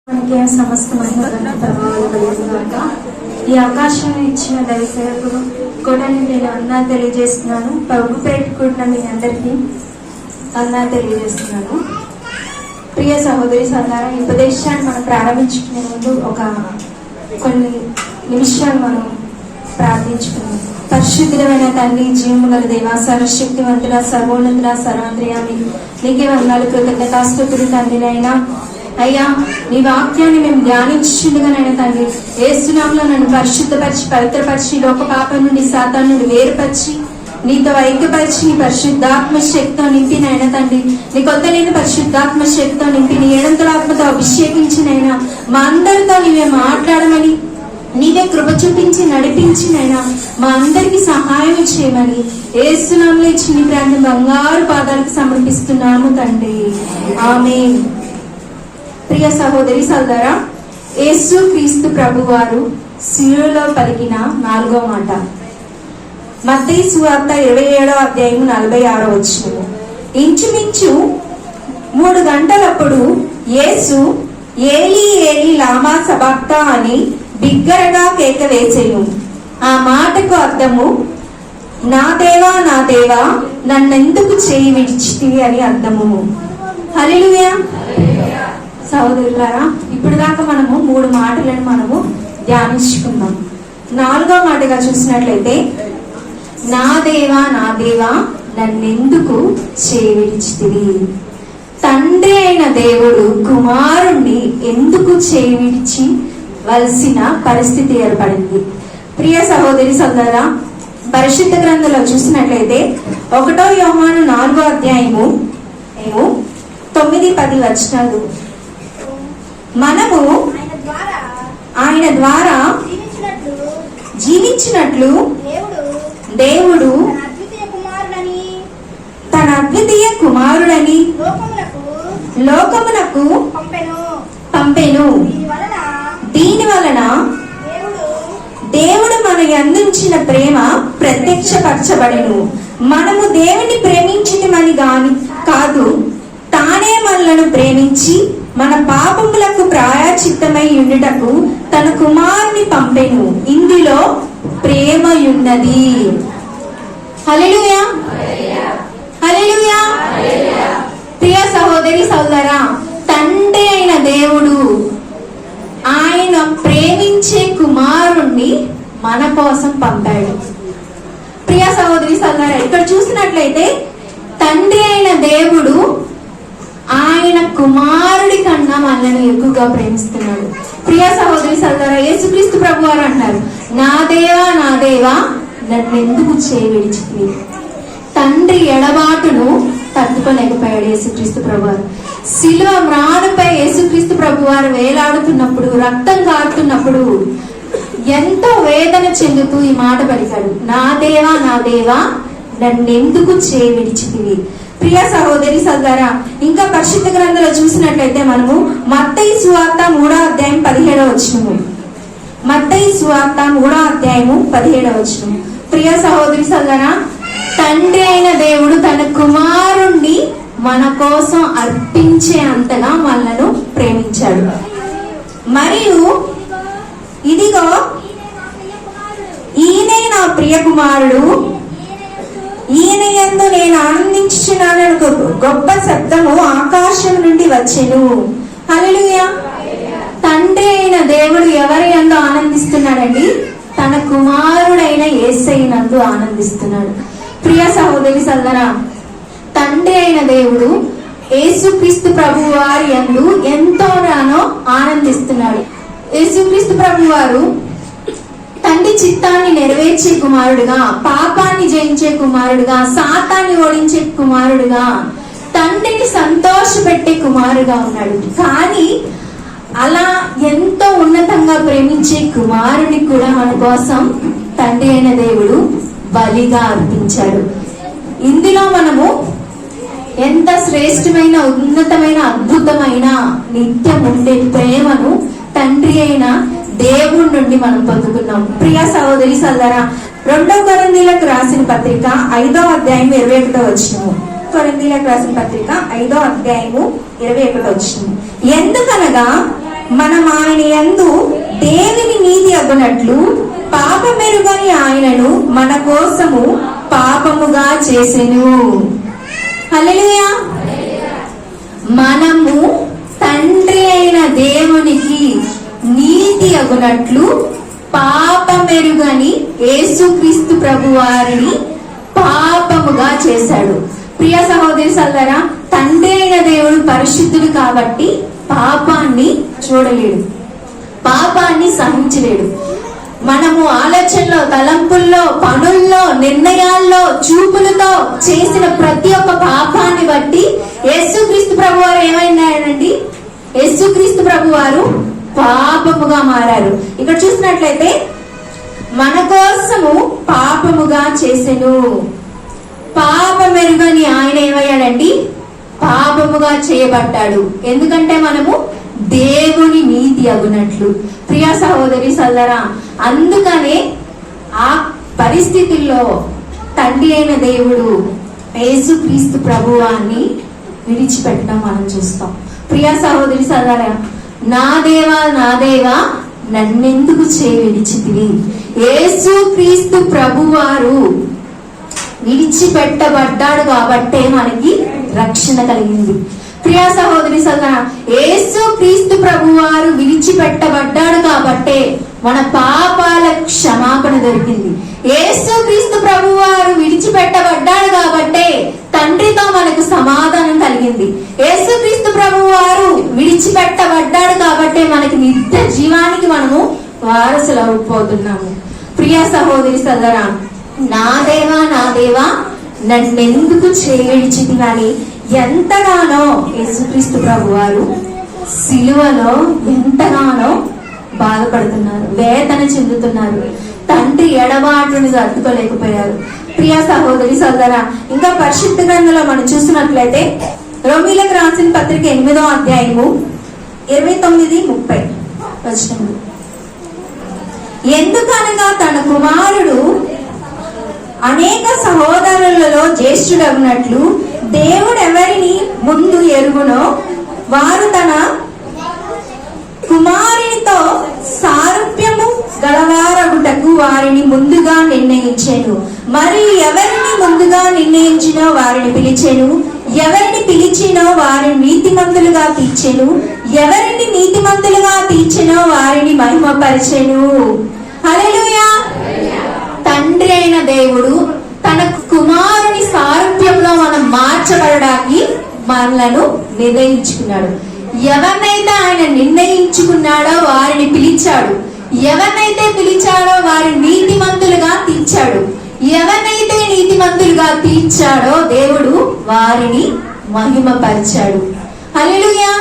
మనకి సమస్త మహిమ ఈ అవకాశం ఇచ్చిన దయసేవకుడు కూడా నేను అన్నా తెలియజేస్తున్నాను. ప్రభు పెట్టుకుంటున్న మీ అందరికీ అన్నా తెలియజేస్తున్నాను. ప్రియ సహోదరి సహోదరా, ఈ ఉపదేశాన్ని మనం ప్రారంభించుకునే ముందు కొన్ని నిమిషాలు మనం ప్రార్థించుకున్నాం. పరిశుద్ధమైన తండ్రి, జీవము గల దేవా, సర్వశక్తివంతుల, సర్వోన్నతుల, సర్వాంతర్యామి, నీకే వందనాలు, కృతజ్ఞతాస్తుతులు తండ్రినైనా. అయ్యా, నీ వాక్యాన్ని మేము ధ్యానించుండగానైనా తండ్రి, ఏసునామములో నన్ను పరిశుద్ధపరిచి, పవిత్రపరిచి, లోక పాపం నుండి, సాతాను నుండి వేరుపరిచి, నీతో ఐక్యపరిచి, నీ పరిశుద్ధాత్మ శక్తితో నింపినైనా తండ్రి, నీ కొత్త లేని పరిశుద్ధాత్మ శక్తితో నింపి, నీ ఏడంతల ఆత్మతో అభిషేకించినైనా మా అందరితో నీవే మాట్లాడమని, నీవే కృప చూపించి నడిపించినైనా మా అందరికి సహాయం చేయమని ఏసునామములో చిన్ని ప్రాంతం బంగారు పాదాలకు సమర్పిస్తున్నాము తండ్రి. ఆమేన్. ప్రియ సహోదరి సోదరా, యేసు క్రీస్తు ప్రభువారు శిలువలో పలికిన 4వ మాట మత్తయి సువార్త 27వ అధ్యాయం 46వ వచనం. ఇంచుమించు 3 గంటలప్పుడు యేసు ఏలీ ఏలీ లామా సబక్తా అని బిగ్గరగా కేక వేచెను. ఆ మాటకు అర్థము, నా దేవా నా దేవా, నన్నెందుకు చేయి విడిచితివి అని అర్థము. హల్లెలూయా. సహోదరులారా, ఇప్పుడు దాకా మనము 3 మాటలను మనము ధ్యానించుకున్నాం. 4వ మాటగా చూసినట్లయితే, నా దేవా నా దేవా, నన్నెందుకు చేయి విడిచితివి. తండ్రి అయిన దేవుడు కుమారుణ్ణి ఎందుకు చేయి విడిచి వలసిన పరిస్థితి ఏర్పడింది. ప్రియ సహోదరి సోదరా, పరిశుద్ధ గ్రంథంలో చూసినట్లయితే 1వ యోహాను 4వ అధ్యాయము 9-10 వచనాలు, మనము ఆయన ద్వారా జీవించినట్లు దేవుడు తన అద్వితీయ కుమారుడని లోకమునకు పంపెను. దీని వలన దేవుడు మన యందుంచిన ప్రేమ ప్రత్యక్షపరచబడెను. మనము దేవుని ప్రేమించితిమని గాని కాదు, తానే మనలను ప్రేమించి మన పాపములకు ప్రాయశ్చిత్తమై ఉండుటకు తన కుమారుని పంపెను. ఇందులో ప్రేమయున్నది. హల్లెలూయా, హల్లెలూయా. ప్రియ సహోదరి సోదరా, తండ్రి అయిన దేవుడు ఆయన ప్రేమించే కుమారుణ్ణి మన కోసం పంపాడు. ప్రియ సహోదరి సోదరా, ఇక్కడ చూసినట్లయితే తండ్రి అయిన దేవుడు ఆయన కుమారుడి కన్నా మనల్ని ఎక్కువగా ప్రేమిస్తున్నాడు. ప్రియ సహోదరి సోదరా, యేసుక్రీస్తు ప్రభువారు అంటారు, నా దేవా నా దేవా, నన్నెందుకు చేయి విడిచితివి. తండ్రి ఎడబాటును తట్టుకోలేకపోయాడు యేసుక్రీస్తు ప్రభువారు. శిలువ మ్రానుపై యేసుక్రీస్తు ప్రభువారు వేలాడుతున్నప్పుడు, రక్తం కారుతున్నప్పుడు ఎంతో వేదన చెందుతూ ఈ మాట పలికాడు, నా దేవా నా దేవా, నన్నెందుకు చేయి విడిచితివి. ప్రియ సహోదరి సోదరా, ఇంకా పరిశుద్ధ గ్రంథంలో చూసినట్లయితే మనము మత్తయి సువార్త 3వ అధ్యాయం 17వ వచనము, మత్తయి సువార్త 3వ అధ్యాయము 17వ వచనం. ప్రియ సహోదరి సోదరా, తండ్రి అయిన దేవుడు తన కుమారుణ్ణి మన కోసం అర్పించే అంతగా మనలను ప్రేమించాడు. మరియు ఇదిగో ఈయనే నా ప్రియ కుమారుడు, ఈయన యందు నేను ఆనందించుచున్నానని గొప్ప శబ్దము ఆకాశం నుండి వచ్చెను. హల్లెలూయా. తండ్రి అయిన దేవుడు ఎవరి యందు ఆనందిస్తున్నాడండి? తన కుమారుడైన యేసయ్య నందు ఆనందిస్తున్నాడు. ప్రియ సహోదరి సోదరా, తండ్రి అయిన దేవుడు యేసుక్రీస్తు ప్రభు వారి యందు ఎంతోగానో ఆనందిస్తున్నాడు. యేసుక్రీస్తు ప్రభు వారు తండ్రి చిత్తాన్ని నెరవేర్చే కుమారుడుగా, పాపాన్ని జయించే కుమారుడుగా, సాతాన్ని ఓడించే కుమారుడుగా, తండ్రిని సంతోషపెట్టే కుమారుడుగా ఉన్నాడు. కానీ అలా ఎంతో ఉన్నతంగా ప్రేమించే కుమారుని కూడా మన కోసం తండ్రి అయిన దేవుడు బలిగా అర్పించాడు. ఇందులో మనము ఎంత శ్రేష్టమైన, ఉన్నతమైన, అద్భుతమైన, నిత్యం ఉండే ప్రేమను తండ్రి అయిన దేవుడి నుండి మనం పొందుకున్నాం. ప్రియ సహోదరి సోదరా, 2వ కొరింథీయులకు రాసిన పత్రిక 5వ అధ్యాయం 21వ వచనము. కొరింథీయులకు రాసిన పత్రిక 5వ అధ్యాయము 21వ వచనము. ఎందుకనగా మనం ఆయన యందు దేవుని నీతి అగునట్లు పాపమెరుగని ఆయనను మన కోసము పాపముగా చేసెను. హల్లెలూయా. మనము తండ్రి అయిన దేవునికి నీతి అగునట్లు పాపమెరుగని యేసుక్రీస్తు ప్రభు వారిని పాపముగా చేశాడు. ప్రియ సహోదరి సోదరా, తండ్రి అయిన దేవుడు పరిశుద్ధుడు కాబట్టి పాపాన్ని చూడలేడు, పాపాన్ని సహించలేడు. మనము ఆలోచనలో, తలంపుల్లో, పనుల్లో, నిర్ణయాల్లో, చూపులతో చేసిన ప్రతి ఒక్క పాపాన్ని బట్టి యేసుక్రీస్తు ప్రభు వారు ఏమైనారండి? యేసుక్రీస్తు ప్రభు వారు పాపముగా మారారు. ఇక్కడ చూసినట్లయితే మన కోసము పాపముగా చేసెను. పాపమెరుగని ఆయన ఏమయ్యాడండి? పాపముగా చేయబడ్డాడు. ఎందుకంటే మనము దేవుని నీతి అగునట్లు. ప్రియ సహోదరి సోదరా, అందుకనే ఆ పరిస్థితుల్లో తండ్రి అయిన దేవుడు యేసుక్రీస్తు ప్రభువాన్ని విడిచిపెట్టడం మనం చూస్తాం. ప్రియ సహోదరి సోదరా, నా దేవా నా దేవా నన్నెందుకు చేయి విడిచితివి? యేసుక్రీస్తు ప్రభువారు విడిచిపెట్టబడ్డాడు కాబట్టే మనకి రక్షణ కలిగింది. ప్రియ సహోదరి సోదరా, యేసుక్రీస్తు ప్రభువారు విడిచిపెట్టబడ్డాడు కాబట్టే మన పాపాల క్షమాపణ దొరికింది. యేసుక్రీస్తు ప్రభువారు విడిచిపెట్టబడ్డాడు కాబట్టే తండ్రితో మనకు సమాధానం కలిగింది. యేసుక్రీస్తు ప్రభువారు విడిచిపెట్టబడ్డాడు కాబట్టే మనకి నిత్య జీవానికి మనము వారసులు అయిపోతున్నాము. ప్రియ సహోదరి సోదరా, నా దేవా నన్నెందుకు చేయిచితివని ఎంతగానో యేసుక్రీస్తు ప్రభువారు సిలువలో ఎంతగానో బాధపడుతున్నారు, వేదన చెందుతున్నారు. తండ్రి ఎడబాటుని తట్టుకోలేకపోయారు. ప్రియ సహోదరి సోదరా, ఇంకా పరిశుద్ధ గ్రంథంలో మనం చూసినట్లయితే రోమీలకు రాసిన పత్రిక 8వ అధ్యాయము 29-30 వచనములు. ఎందుకనగా తన కుమారుడు అనేక సహోదరులలో జ్యేష్ఠుడగునట్లు దేవుడు ఎవరిని ముందు ఎరుగునో వారు తన కుమారునితో సారూప్యము గలవారగుటకు వారిని ముందుగా నిర్ణయించెను. మరియు ఎవరిని ముందుగా నిర్ణయించినో వారిని పిలిచెను, ఎవరిని పిలిచినో వారిని నీతిమంతులుగా తీర్చెను, ఎవరిని నీతిమంతులుగా తీర్చెనో వారిని మహిమపరిచెను. హల్లెలూయా. తండ్రి అయిన దేవుడు తన కుమారుని సారూప్యంలో మనం మార్చబడడానికి మనలను నిర్ణయించుకున్నాడు. ఎవరినైతే ఆయన నిర్ణయించుకున్నాడో వారిని పిలిచాడు, ఎవరినైతే పిలిచాడో వారిని నీతిమంతులుగా తీర్చాడు, ఎవరినైతే నీతిమంతులుగా తీర్చాడో దేవుడు వారిని మహిమపరిచాడు. హల్లెలూయా.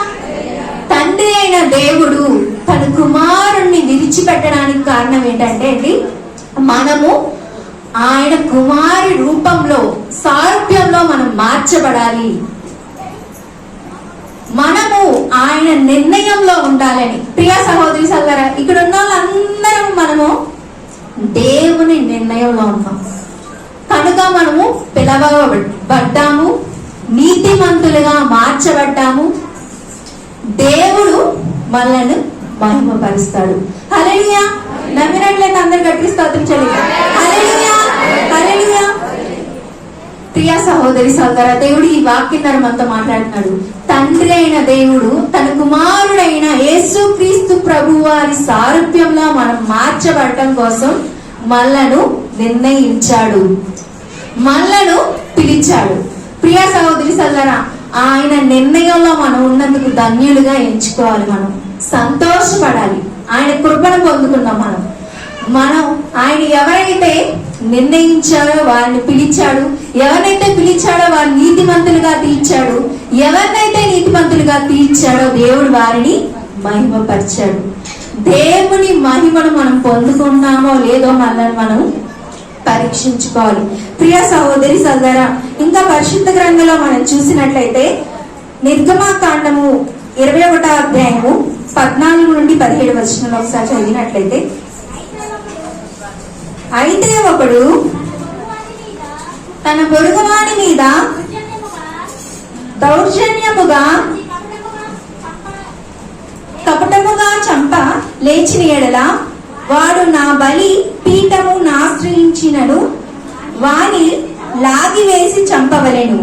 తండ్రి అయిన దేవుడు తన కుమారుణ్ణి విడిచిపెట్టడానికి కారణం ఏంటంటే అండి, మనము ఆయన కుమారి రూపంలో సారూప్యంలో మనం మార్చబడాలి, మనము ఆయన నిర్ణయంలో ఉండాలని. ప్రియ సహోదరి సోదరా, ఇక్కడ ఉన్న వాళ్ళందరం మనము దేవుని నిర్ణయంలో ఉన్నాం కనుక మనము పిలవబడ్డాము, నీతిమంతులుగా మార్చబడ్డాము. దేవుడు మనల్ని మహిమపరుస్తాడు. హల్లెలూయా. నమ్మినట్లయితే అందరు గట్టిగా స్తోత్రం చెల్లిద్దాం. హల్లెలూయా, హల్లెలూయా. ప్రియ సహోదరి సోదరా, దేవుడు ఈ వాక్యం ద్వారా మనతో మాట్లాడుతున్నాడు. తండ్రి అయిన దేవుడు తన కుమారుడైన యేసుక్రీస్తు ప్రభువారి సారూప్యంలో మనం మార్చబడటం కోసం మనలను నిర్ణయించాడు, మనలను పిలిచాడు. ప్రియ సహోదరి సోదరా, ఆయన నిర్ణయంలో మనం ఉన్నందుకు ధన్యులుగా ఎంచుకోవాలి, మనం సంతోషపడాలి. ఆయన కృపను పొందుకున్నాం. మనం ఆయన ఎవరైతే నిర్ణయించాడో వారిని పిలిచాడు, ఎవరినైతే పిలిచాడో వారిని నీతిమంతులుగా తీర్చాడు, ఎవరినైతే నీతిమంతులుగా తీర్చాడో దేవుడు వారిని మహిమపరిచాడు. దేవుని మహిమను మనం పొందుకున్నామో లేదో మనల్ని మనం పరీక్షించుకోవాలి. ప్రియ సహోదరి సోదరా, ఇంకా పరిశుద్ధ గ్రంథంలో మనం చూసినట్లయితే నిర్గమకాండము 21వ అధ్యాయము 14-17 వచనంలో ఒకసారి చదివినట్లయితే, అయితే ఒకడు తన పొరుగువాని మీద దౌర్జన్యముగా కపటముగా చంప లేచిన ఎడల వాడు నా బలి పీఠమును ఆశ్రయించినను వాని లాగివేసి చంపవలెను.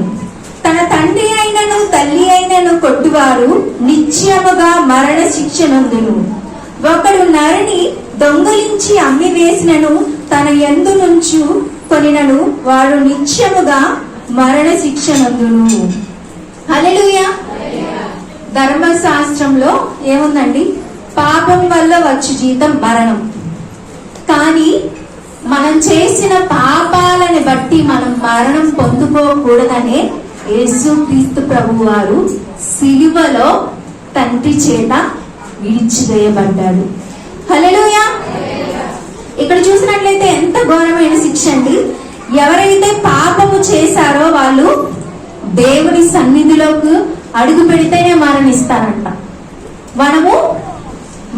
తన తండ్రి అయినను తల్లి అయినను కొట్టువారు నిత్యముగా మరణ శిక్ష నందును. ఒకడు నరుని దొంగలించి అమ్మి వేసినను తన యందు నుంచు కొనినను వాడు నిత్యముగా మరణ శిక్ష నందును. హల్లెలూయా. ధర్మశాస్త్రంలో ఏముందండి? పాపం వల్ల వచ్చు జీతం మరణం. కానీ మనం చేసిన పాపాలని బట్టి మనం మరణం పొందుకోకూడదనే యేసుక్రీస్తు ప్రభువు వారు సిలువలో తండ్రి చేత విడిచివేయబడ్డాడు. హల్లెలూయా. ఇక్కడ చూసినట్లయితే ఎంత ఘోరమైన శిక్ష అండి. ఎవరైతే పాపము చేశారో వాళ్ళు దేవుని సన్నిధిలోకి అడుగు పెడితేనే మరణిస్తారంట.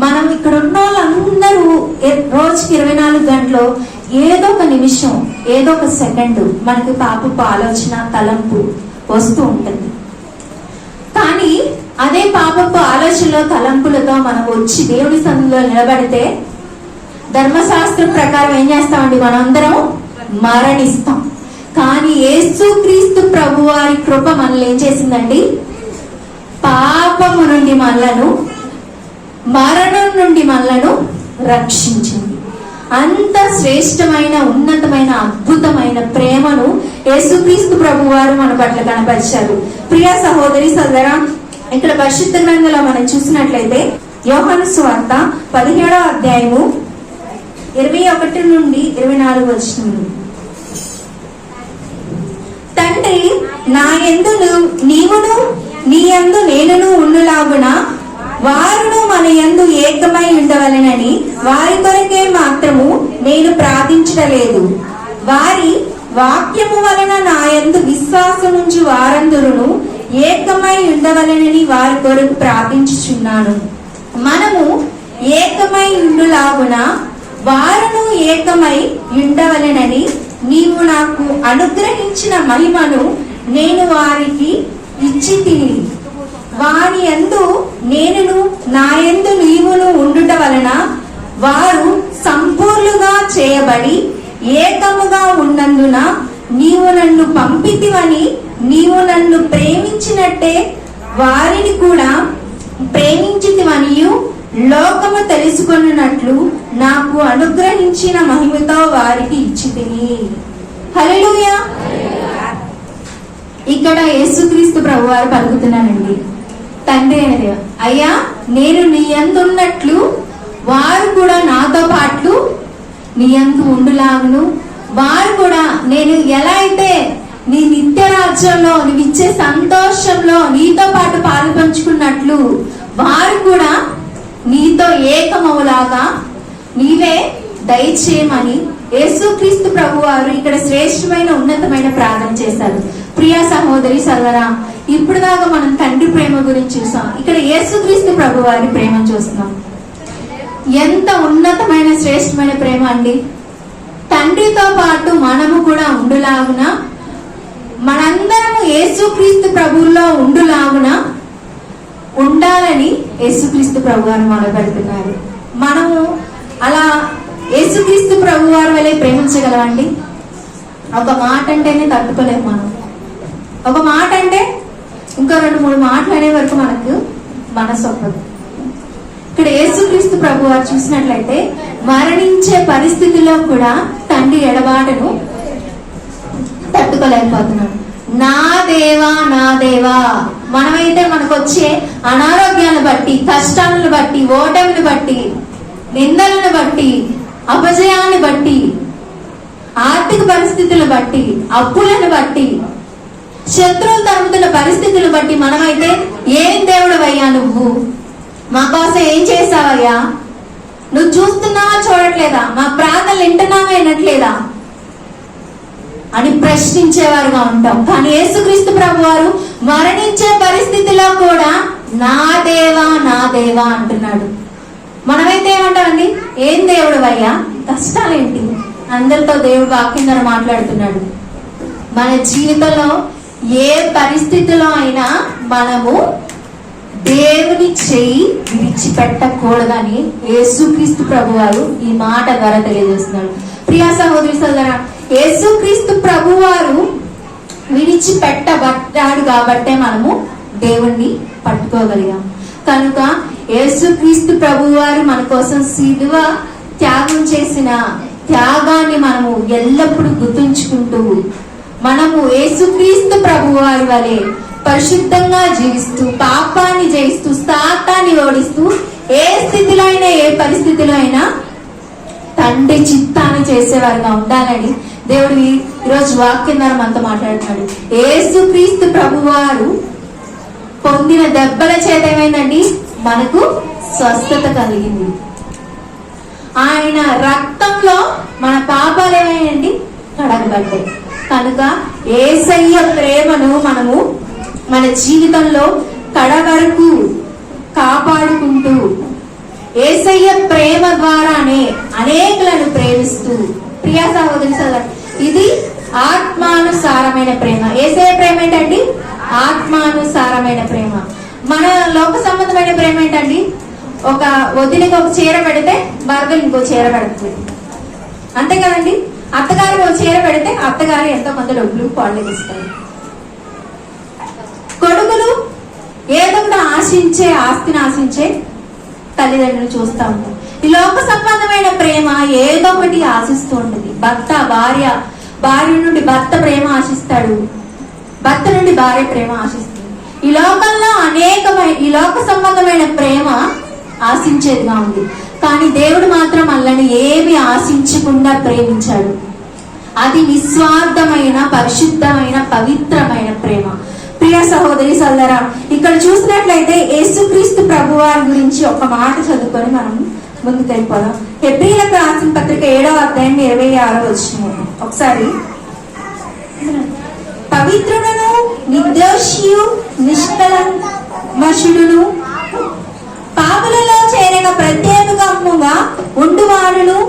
మనం ఇక్కడ ఉన్న వాళ్ళందరూ రోజుకి 24 గంటలు ఏదో ఒక నిమిషం, ఏదో ఒక సెకండ్ మనకి పాపపు ఆలోచన, తలంపు వస్తూ ఉంటుంది. కానీ అదే పాపపు ఆలోచనలో, తలంపులతో మనం వచ్చి దేవుని సన్నిధిలో నిలబడితే ధర్మశాస్త్రం ప్రకారం ఏం చేస్తామండి? మనందరం మరణిస్తాం. కానీ యేసుక్రీస్తు ప్రభు వారి కృప మనల్ని ఏం చేసిందండి? పాపము నుండి మనలను, మరణం నుండి మనలను రక్షించింది. అంత శ్రేష్టమైన, ఉన్నతమైన, అద్భుతమైన ప్రేమను యేసుక్రీస్తు ప్రభు వారు మన పట్ల కనపరిచారు. ప్రియ సహోదరి సోదరా, ఇక్కడ పరిశుద్ధ గ్రంథంలో మనం చూసినట్లయితే యోహాను సువార్త 17వ అధ్యాయము 21 నుండి 24 వచనములు. తండ్రి నా యందు నీవును నీ యందు నేనును ఉండులాగున వారును మన యందు ఏకమై ఉండవలెనని వారి కొరకే మాత్రము నేను ప్రార్థించలేదు. వారి వాక్యము వలన నా యందు విశ్వాసముంచు వారందరూ ఏకమై ఉండవలెనని వారి కొరకు ప్రార్థించుచున్నాను. మనము ఏకమై ఉండులాగున వారును ఏకమై ఉండవలెనని నీవు నాకు అనుగ్రహించిన మహిమను నేను వారికి ఇచ్చితిని. వారి యందు నేనును నా యందు నీవును ఉండుట వలన వారు సంపూర్ణంగా చేయబడి ఏకముగా ఉన్నందున నీవు నన్ను పంపితివని నీవు నన్ను ప్రేమించినట్టే వారిని కూడా ప్రేమించితివనియు లోకము తెలుసుకొనున్నట్లు నాకు అనుగ్రహించిన మహిమతో వారికి ఇచ్చితిని. హల్లెలూయా. ఇక్కడ యేసుక్రీస్తు ప్రభు వారు పలుకుతున్నానండి. తండ్రి అనేది, అయ్యా నేను నీ యందు ఉన్నట్లు వారు కూడా నాతో పాటు నీ యందు ఉండులాగును. వారు కూడా నేను ఎలా అయితే నీ నిత్య రాజ్యంలో నీవు ఇచ్చే సంతోషంలో నీతో పాటు పాలు పంచుకున్నట్లు వారు కూడా నీతో ఏకమవులాగా నీవే దయచేయమని యేసుక్రీస్తు ప్రభు వారు ఇక్కడ శ్రేష్టమైన, ఉన్నతమైన ప్రార్థన చేశారు. ప్రియ సహోదరి సర్వరా, ఇప్పుడు దాకా మనం తండ్రి ప్రేమ గురించి చూసాం. ఇక్కడ యేసుక్రీస్తు ప్రభు వారి ప్రేమ చూస్తున్నాం. ఎంత ఉన్నతమైన, శ్రేష్టమైన ప్రేమ అండి. తండ్రితో పాటు మనము కూడా ఉండులాగున, మనందరము యేసుక్రీస్తు ప్రభువులో ఉండులాగున ఉండాలని యేసుక్రీస్తు ప్రభు వారు మొదలుపెడుతున్నారు. మనము అలా యేసుక్రీస్తు ప్రభు వారి వలె ప్రేమించగలమండి? ఒక మాట అంటేనే తట్టుకోలేము మనం. ఒక మాట అంటే ఇంకా 2-3 మాటలు అనే వరకు మనకు మనసు ఒప్పదు. ఇక్కడ యేసుక్రీస్తు ప్రభు వారు చూసినట్లయితే మరణించే పరిస్థితిలో కూడా తండ్రి ఎడబాటును తట్టుకోలేకపోతున్నాడు. నా దేవా, నా దేవా. మనమైతే మనకు వచ్చే అనారోగ్యాలను బట్టి, కష్టాలను బట్టి, ఓటమిని బట్టి, నిందలను బట్టి, అపజయాన్ని బట్టి, ఆర్థిక పరిస్థితులను బట్టి, అప్పులను బట్టి, శత్రువులు తరుముతున్న పరిస్థితులను బట్టి మనమైతే ఏం దేవుడవయ్యా నువ్వు? మా కోసం ఏం చేసావయ్యా? నువ్వు చూస్తున్నావా, చూడట్లేదా? మా ప్రార్థనలు వింటున్నావా, వినట్లేదా అని ప్రశ్నించేవారుగా ఉంటాం. కానీ యేసుక్రీస్తు ప్రభు వారు మరణించే పరిస్థితిలో కూడా నా దేవా, నా దేవా అంటున్నాడు. మనమైతే ఏమంటామండి? ఏం దేవుడవయ్యా? కష్టాలేంటి? అందరితో దేవుడు వాక్యం ద్వారా మాట్లాడుతున్నాడు. మన జీవితంలో ఏ పరిస్థితిలో అయినా మనము దేవుని చెయ్యి విడిచిపెట్టకూడదని యేసుక్రీస్తు ప్రభువారు ఈ మాట ద్వారా తెలియజేస్తున్నాడు. ప్రియా సహోదరి సోదరా, యేసుక్రీస్తు ప్రభువారు విడిచిపెట్టబడ్డాడు కాబట్టే మనము దేవుణ్ణి పట్టుకోగలిగాం. కనుక యేసుక్రీస్తు ప్రభువారు మన కోసం శిలువ త్యాగం చేసిన త్యాగాన్ని మనము ఎల్లప్పుడూ గుర్తుంచుకుంటూ మనము యేసుక్రీస్తు ప్రభువారి వలె పరిశుద్ధంగా జీవిస్తూ పాపాన్ని జయిస్తూ సాతాన్ని ఓడిస్తూ ఏ స్థితిలో అయినా ఏ పరిస్థితిలో అయినా తండ్రి చిత్తాన్ని చేసేవారుగా ఉండాలని దేవుడు ఈరోజు వాక్యం ద్వారా మనతో మాట్లాడుతున్నాడు. యేసుక్రీస్తు ప్రభువారు పొందిన దెబ్బల చేత ఏమైందండి? మనకు స్వస్థత కలిగింది. ఆయన రక్తంలో మన పాపాలు ఏమైందండి? కడగబడ్డాయి. కనుక యేసయ్య ప్రేమను మనము మన జీవితంలో కడ వరకు కాపాడుకుంటూ యేసయ్య ప్రేమ ద్వారానే అనేకులను ప్రేమిస్తూ, ప్రియా సహోదరి సోదరు, ఇది ఆత్మానుసారమైన ప్రేమ. యేసయ్య ప్రేమ ఏంటండి? ఆత్మానుసారమైన ప్రేమ. మన లోక సంబంధమైన ప్రేమ ఏంటండి? ఒక వదిలికి ఒక చీర పెడితే భర్తలు ఇంకో చీర పెడుతుంది, అంతే కదండి. అత్తగారు ఒక చీర పెడితే అత్తగారు ఎంతో కొంత డబ్బులు వాళ్ళకి ఇస్తారు. కొడుకులు ఏదో కూడా ఆశించే, ఆస్తిని ఆశించే తల్లిదండ్రులు చూస్తూ ఉంటారు. ఈ లోక సంబంధమైన ప్రేమ ఏదో ఒకటి ఆశిస్తూ ఉంటుంది. భార్య నుండి భర్త ప్రేమ ఆశిస్తాడు, భర్త నుండి భార్య ప్రేమ ఆశిస్తుంది. ఈ లోకంలో ఈ లోక సంబంధమైన ప్రేమ ఆశించేదిగా ఉంది. కానీ దేవుడు మాత్రం మనల్ని ఏమి ఆశించకుండా ప్రేమించాడు. అది నిస్వార్థమైన, పరిశుద్ధమైన, పవిత్రమైన ప్రేమ. ప్రియ సహోదరి సోదరా, ఇక్కడ చూసినట్లయితే యేసుక్రీస్తు ప్రభువారి గురించి ఒక మాట చదువుకొని మనం ముందుకు వెళ్ళిపోదాం. హెబ్రీయులకు రాసిన పత్రిక 7వ అధ్యాయం 26వ వచనం ఒకసారి. పవిత్రుడును నిర్దోషియు నిష్కలంకషుడును పాపులలో చేరక ప్రత్యేకముగా ఉండువాడును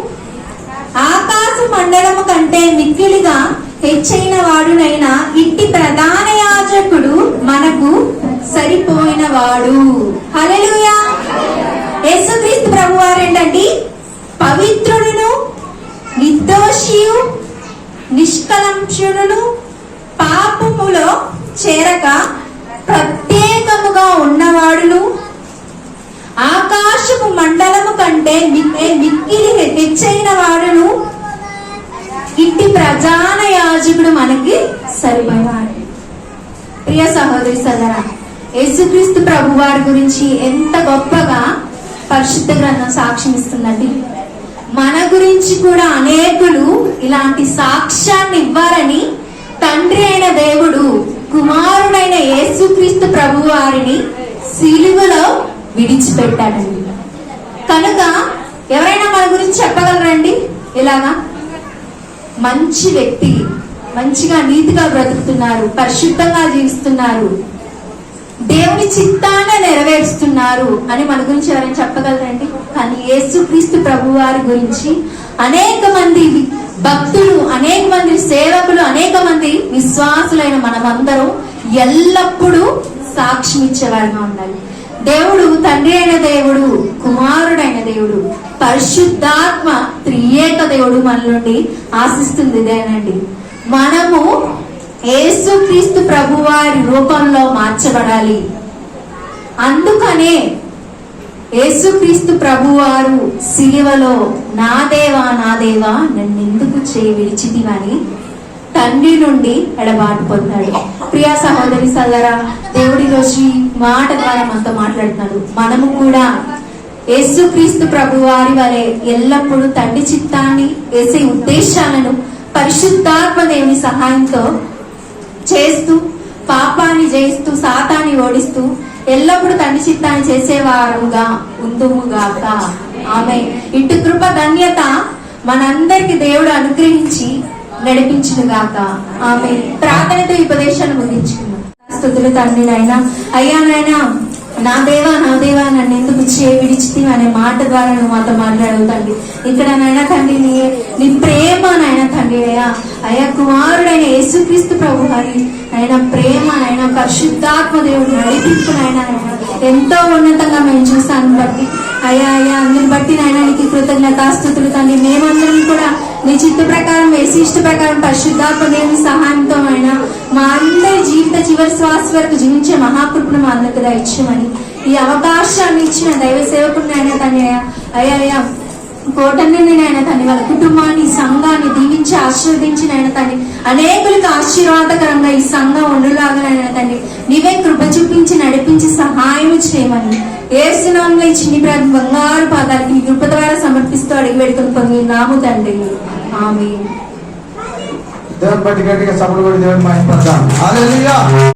ఆకాశ మండలము కంటే మిక్కిలిగా హెచ్చైన వాడునైనా ఇట్టి ప్రధాన యాజకుడు మనకు సరిపోయిన వాడు. హల్లెలూయా. యేసుక్రీస్తు ప్రభువారు ఏంటండి? పవిత్రుడును నిర్దోషియు నిష్కలంకుషుడును పాపములో చేరక ప్రత్యేకముగా ఉన్నవాడును ఆకాశపు మండలము కంటే మిక్కిలి హెచ్చైన వాడును ఇట్టి ప్రధాన యాజకుడు మనకి సరిపోయేవాడు. ప్రియ సహోదరి సోదరా, యేసుక్రీస్తు ప్రభు వారి గురించి ఎంత గొప్పగా పరిశుద్ధ గ్రంథం సాక్ష్యం ఇస్తుందండి. మన గురించి కూడా అనేకులు ఇలాంటి సాక్ష్యాన్ని ఇవ్వాలని తండ్రి అయిన దేవుడు కుమారుడైన యేసుక్రీస్తు ప్రభు వారిని సిలువలో విడిచిపెట్టాడండి. కనుక ఎవరైనా మన గురించి చెప్పగలరండి? ఇలాగా మంచి వ్యక్తి, మంచిగా నీతిగా బ్రతుకుతున్నారు, పరిశుద్ధంగా జీవిస్తున్నారు, దేవుని చిత్తాన్ని నెరవేరుస్తున్నారు అని మన గురించి ఎవరైనా చెప్పగలరండి? కానీ యేసుక్రీస్తు ప్రభు వారి గురించి అనేక మంది భక్తులు, అనేక మంది సేవకులు, అనేక మంది విశ్వాసులైన మనమందరం ఎల్లప్పుడూ సాక్ష్యం ఇచ్చేవారుగా ఉండాలి. దేవుడు తండ్రి అయిన దేవుడు, కుమారుడైన దేవుడు, పరిశుద్ధాత్మ త్రియేక దేవుడు మన నుండి ఆశిస్తుంది ఇదేనండి. మనము యేసుక్రీస్తు ప్రభువారి రూపంలో మార్చబడాలి. అందుకనే యేసుక్రీస్తు ప్రభువారు సిలువలో నా దేవా నా దేవా నన్నెందుకు చేయి విడిచితివని తండ్రి నుండి ఎడబాటు పొందాడు. ప్రియా సహోదరి సోదరా, దేవుడి రోజు మాట ద్వారా మనతో మాట్లాడుతున్నాడు. మనము కూడా యేసుక్రీస్తు ప్రభువారి వలె ఎల్లప్పుడూ తండ్రి చిత్తాన్ని, వేసే ఉద్దేశాలను పరిశుద్ధాత్మ దేవుని సహాయంతో చేస్తూ, పాపాన్ని జయిస్తూ, సాతాన్ని ఓడిస్తూ ఎల్లప్పుడూ తండ్రి చిత్తాన్ని చేసేవారుగా ఉందుముగాక. ఆమె ఇటు కృప ధన్యత మనందరికి దేవుడు అనుగ్రహించి నడిపించుగాక. ఆమె ప్రార్థనతో ఈ ఉపదేశాన్ని ముగించుకున్నాం. స్తుతులు తండ్రి నాయనా. అయ్యా నాయనా, నా దేవా నా దేవా నన్ను ఎందుకు విడిచితి అనే మాట ద్వారా నువ్వు మాతో మాట్లాడవు తండ్రి. ఇక్కడ నాయన తండ్రి నీ ప్రేమ నాయన తండ్రి అయ్యా కుమారుడైన యేసుక్రీస్తు ప్రభు వారి ఆయన ప్రేమ నాయన పరిశుద్ధాత్మ దేవుడు నడిపింపు నాయన ఎంతో ఉన్నతంగా మేము చూసాను బట్టి అయ్యా అయ్యా అందుని బట్టి నాయన నీకు కృతజ్ఞతాస్తుతులు తండ్రి. మేమందరం కూడా నీ చిత్త ప్రకారం ఇష్ట ప్రకారం పరిశుద్ధాత్మ దేవుని సహాయంతో అయినా మా అందరి జీవిత చివరి శ్వాస వరకు జీవించే మహాకృపను మా అందరికి దయచేయమని ఈ అవకాశాన్ని ఇచ్చిన దైవ సేవకుడిని అయినా తండ్రి అయ్యా అయ్యా కోటన్ని నాయన తండ్రి వాళ్ళ కుటుంబాన్ని సంఘాన్ని దీవించి ఆశీర్వదించిన ఆయన తండ్రి అనేకులకు ఆశీర్వాదకరంగా ఈ సంఘం ఉండులాగానైనా తండ్రి నీవే కృప చూపించి నడిపించి సహాయం చేయమని యేసునామములో ఇచ్చి నీ బంగారు పాదాలకి నీ కృప ద్వారా సమర్పిస్తూ అడిగి పెడుకుని పొంది నాము తండ్రి ఆమేన్. దేవుని బట్టి గట్టిగా సభలు కూడా దేవుని మహిమ పడతాం. హల్లెలూయా.